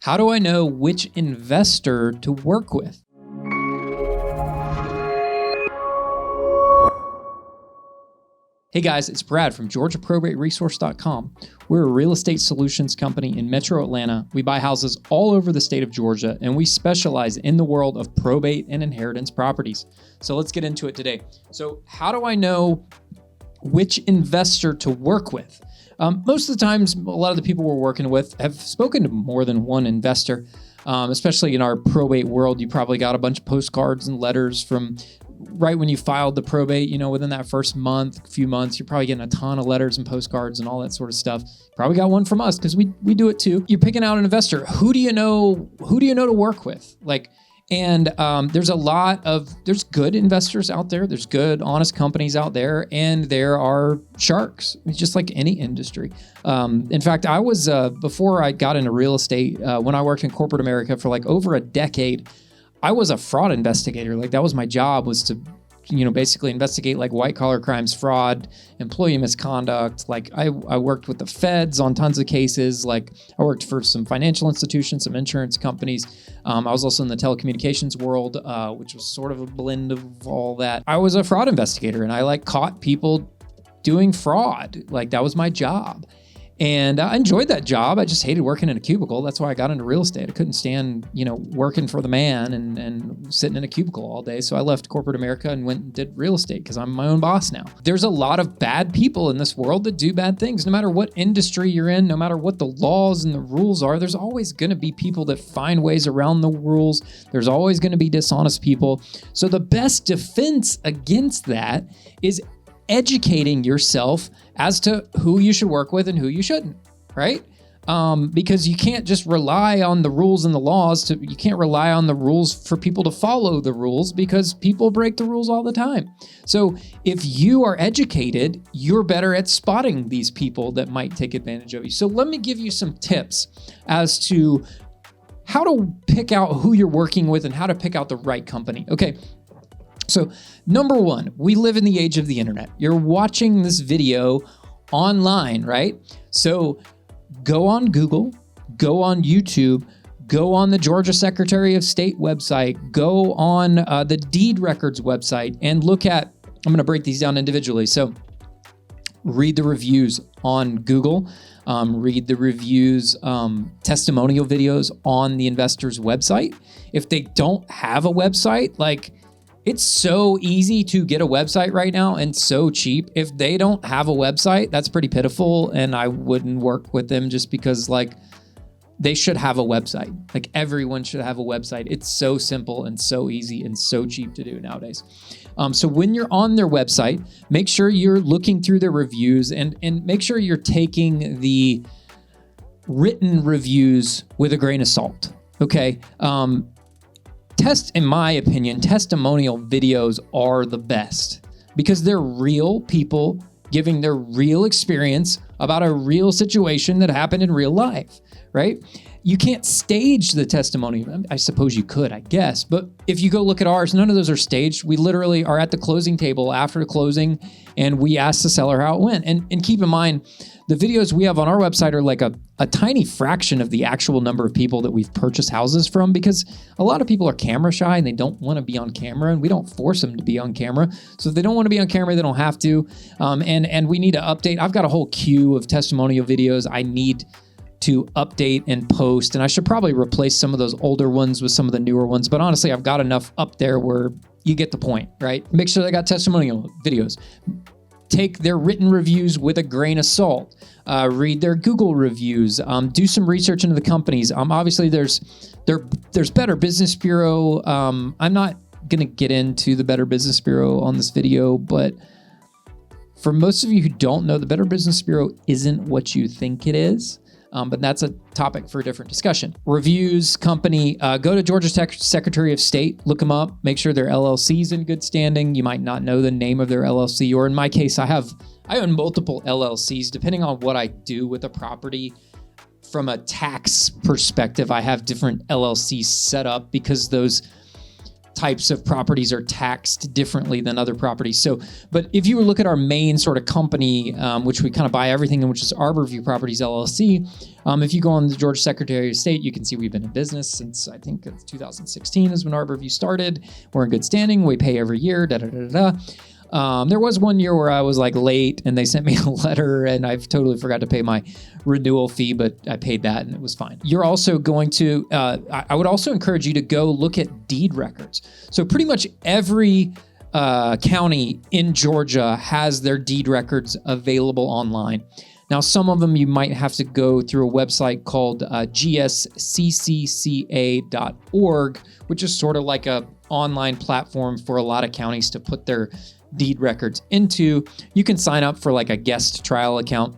How do I know which investor to work with? Hey guys, it's Brad from GeorgiaProbateResource.com. We're a real estate solutions company in Metro Atlanta. We buy houses all over the state of Georgia, and we specialize in the world of probate and inheritance properties. So let's get into it today. So how do I know which investor to work with? Most of the times, a lot of the people we're working with have spoken to more than one investor. Especially in our probate world, you probably got a bunch of postcards and letters from right when you filed the probate, within that first few months, you're probably getting a ton of letters and postcards and all that sort of stuff. Probably got one from us because we do it too. You're picking out an investor. Who do you know to work with? There's good investors out there. There's good, honest companies out there, and there are sharks. It's just like any industry. In fact, I was, before I got into real estate, when I worked in corporate America for like over a decade, I was a fraud investigator. Like that was my job, was to, basically investigate like white collar crimes, fraud, employee misconduct. Like I worked with the feds on tons of cases. Like I worked for some financial institutions, some insurance companies. I was also in the telecommunications world, which was sort of a blend of all that. I was a fraud investigator, and I caught people doing fraud. Like that was my job. And I enjoyed that job. I just hated working in a cubicle. That's why I got into real estate. I couldn't stand, working for the man and sitting in a cubicle all day. So I left corporate America and went and did real estate because I'm my own boss now. There's a lot of bad people in this world that do bad things. No matter what industry you're in, no matter what the laws and the rules are, there's always going to be people that find ways around the rules. There's always going to be dishonest people. So the best defense against that is educating yourself as to who you should work with and who you shouldn't, right? Because you can't just rely on the rules and the laws. You can't rely on the rules for people to follow the rules, because people break the rules all the time. So if you are educated, you're better at spotting these people that might take advantage of you. So let me give you some tips as to how to pick out who you're working with and how to pick out the right company. Okay. So number one, we live in the age of the internet. You're watching this video online, right? So go on Google, go on YouTube, go on the Georgia Secretary of State website, go on the Deed Records website, and look at, I'm going to break these down individually. So read the reviews on Google, read the reviews, testimonial videos on the investor's website. If they don't have a website, it's so easy to get a website right now and so cheap. If they don't have a website, that's pretty pitiful, and I wouldn't work with them just because they should have a website. Everyone should have a website. It's so simple and so easy and so cheap to do nowadays. So when you're on their website, make sure you're looking through their reviews and make sure you're taking the written reviews with a grain of salt. Okay. In my opinion, testimonial videos are the best because they're real people giving their real experience about a real situation that happened in real life, right? You can't stage the testimony. I suppose you could, I guess. But if you go look at ours, none of those are staged. We literally are at the closing table after closing, and we ask the seller how it went. And keep in mind, the videos we have on our website are a tiny fraction of the actual number of people that we've purchased houses from, because a lot of people are camera shy and they don't want to be on camera, and we don't force them to be on camera. So if they don't want to be on camera, they don't have to. And we need to update. I've got a whole queue of testimonial videos I need to update and post, and I should probably replace some of those older ones with some of the newer ones. But honestly, I've got enough up there where you get the point, right? Make sure they got testimonial videos. Take their written reviews with a grain of salt. Read their Google reviews. Do some research into the companies. Obviously, there's Better Business Bureau. I'm not going to get into the Better Business Bureau on this video, but for most of you who don't know, the Better Business Bureau isn't what you think it is. But that's a topic for a different discussion. Reviews, company, go to Georgia Secretary of State, look them up, make sure their LLC's in good standing. You might not know the name of their LLC, or in my case, I own multiple LLCs. Depending on what I do with a property, from a tax perspective, I have different LLCs set up because those types of properties are taxed differently than other properties. So, but if you look at our main sort of company, which we kind of buy everything in, which is Arborview Properties LLC, if you go on the Georgia Secretary of State, you can see we've been in business since I think 2016 is when Arborview started. We're in good standing. We pay every year. There was one year where I was like late and they sent me a letter and I totally forgot to pay my renewal fee, but I paid that and it was fine. You're also going to, I would also encourage you to go look at deed records. So pretty much every county in Georgia has their deed records available online. Now, some of them you might have to go through a website called gsccca.org, which is sort of like a online platform for a lot of counties to put their deed records into. You can sign up for like a guest trial account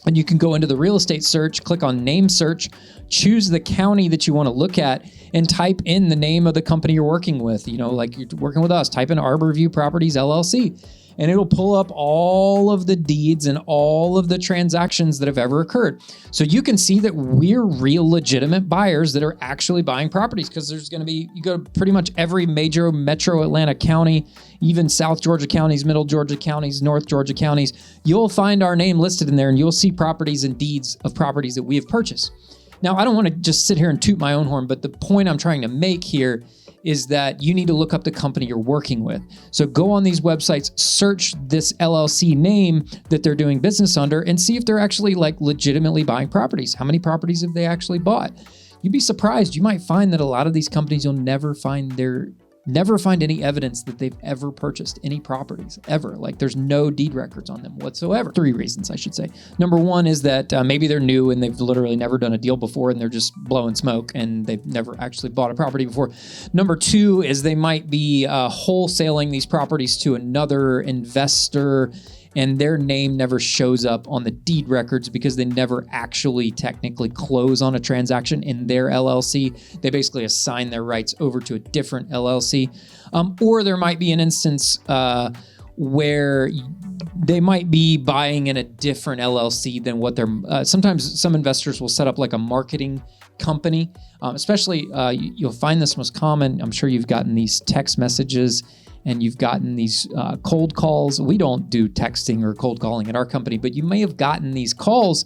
and you can go into the real estate search, click on name search, choose the county that you want to look at and type in the name of the company you're working with. You know, like you're working with us, type in Arborview Properties LLC. And it'll pull up all of the deeds and all of the transactions that have ever occurred. So you can see that we're real legitimate buyers that are actually buying properties, because there's going to be, you go to pretty much every major metro Atlanta county, even South Georgia counties, Middle Georgia counties, North Georgia counties, you'll find our name listed in there and you'll see properties and deeds of properties that we have purchased. Now, I don't want to just sit here and toot my own horn, but the point I'm trying to make here is that you need to look up the company you're working with. So go on these websites, search this LLC name that they're doing business under and see if they're actually like legitimately buying properties. How many properties have they actually bought? You'd be surprised. You might find that a lot of these companies, you'll never find any evidence that they've ever purchased any properties, ever. Like there's no deed records on them whatsoever. 3 reasons, I should say. Number 1 is that maybe they're new and they've literally never done a deal before and they're just blowing smoke and they've never actually bought a property before. Number 2 is they might be wholesaling these properties to another investor and their name never shows up on the deed records because they never actually technically close on a transaction in their LLC. They basically assign their rights over to a different LLC. Or there might be an instance where they might be buying in a different LLC than what they're, sometimes some investors will set up like a marketing company, especially you'll find this most common. I'm sure you've gotten these text messages and you've gotten these cold calls. We don't do texting or cold calling at our company, but you may have gotten these calls.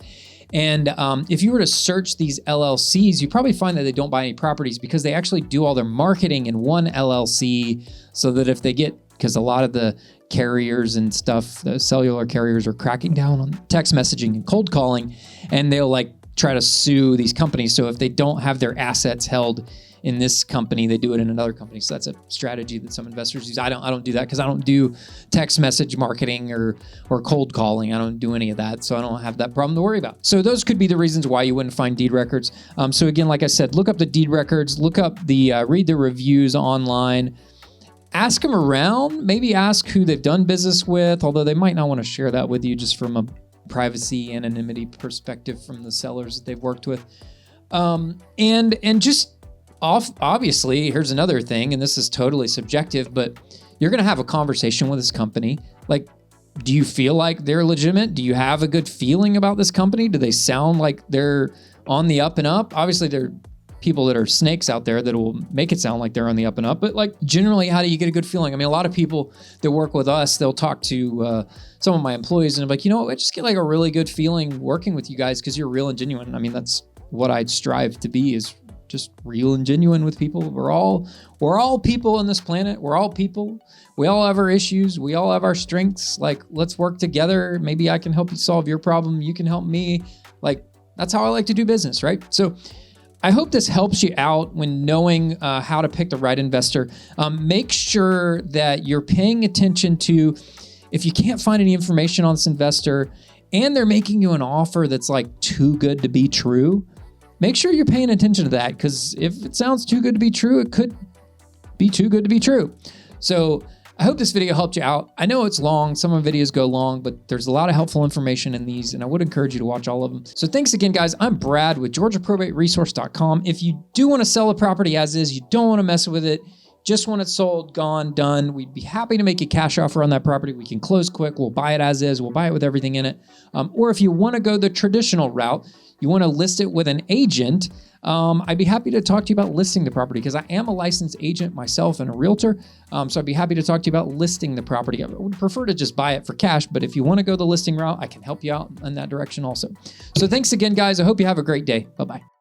And if you were to search these LLCs, you probably find that they don't buy any properties because they actually do all their marketing in one LLC so that if they get, because a lot of the carriers and stuff, the cellular carriers are cracking down on text messaging and cold calling, and they'll like try to sue these companies. So if they don't have their assets held in this company, they do it in another company. So that's a strategy that some investors use. I don't do that because I don't do text message marketing or cold calling. I don't do any of that. So I don't have that problem to worry about. So those could be the reasons why you wouldn't find deed records. So again, like I said, look up the deed records, look up read the reviews online, ask them around, maybe ask who they've done business with, although they might not want to share that with you just from a privacy, anonymity perspective from the sellers that they've worked with. And just obviously, here's another thing, and this is totally subjective, but you're going to have a conversation with this company. Like, do you feel like they're legitimate? Do you have a good feeling about this company? Do they sound like they're on the up and up? Obviously, there are people that are snakes out there that will make it sound like they're on the up and up, but like generally, how do you get a good feeling? I mean, a lot of people that work with us, they'll talk to some of my employees and I'm like, you know, I just get like a really good feeling working with you guys because you're real and genuine. I mean, that's what I'd strive to be, is just real and genuine with people. We're all people on this planet. We're all people. We all have our issues. We all have our strengths. Like, let's work together. Maybe I can help you solve your problem. You can help me. Like, that's how I like to do business, right? So I hope this helps you out when knowing how to pick the right investor. Make sure that you're paying attention to, if you can't find any information on this investor and they're making you an offer that's like too good to be true, make sure you're paying attention to that, because if it sounds too good to be true, it could be too good to be true. So I hope this video helped you out. I know it's long. Some of the videos go long, but there's a lot of helpful information in these, and I would encourage you to watch all of them. So thanks again, guys. I'm Brad with GeorgiaProbateResource.com. If you do want to sell a property as is, you don't want to mess with it, just want it sold, gone, done, we'd be happy to make a cash offer on that property. We can close quick. We'll buy it as is. We'll buy it with everything in it. Or if you want to go the traditional route, you want to list it with an agent, I'd be happy to talk to you about listing the property because I am a licensed agent myself and a realtor. So I'd be happy to talk to you about listing the property. I would prefer to just buy it for cash, but if you want to go the listing route, I can help you out in that direction also. So thanks again, guys. I hope you have a great day. Bye-bye.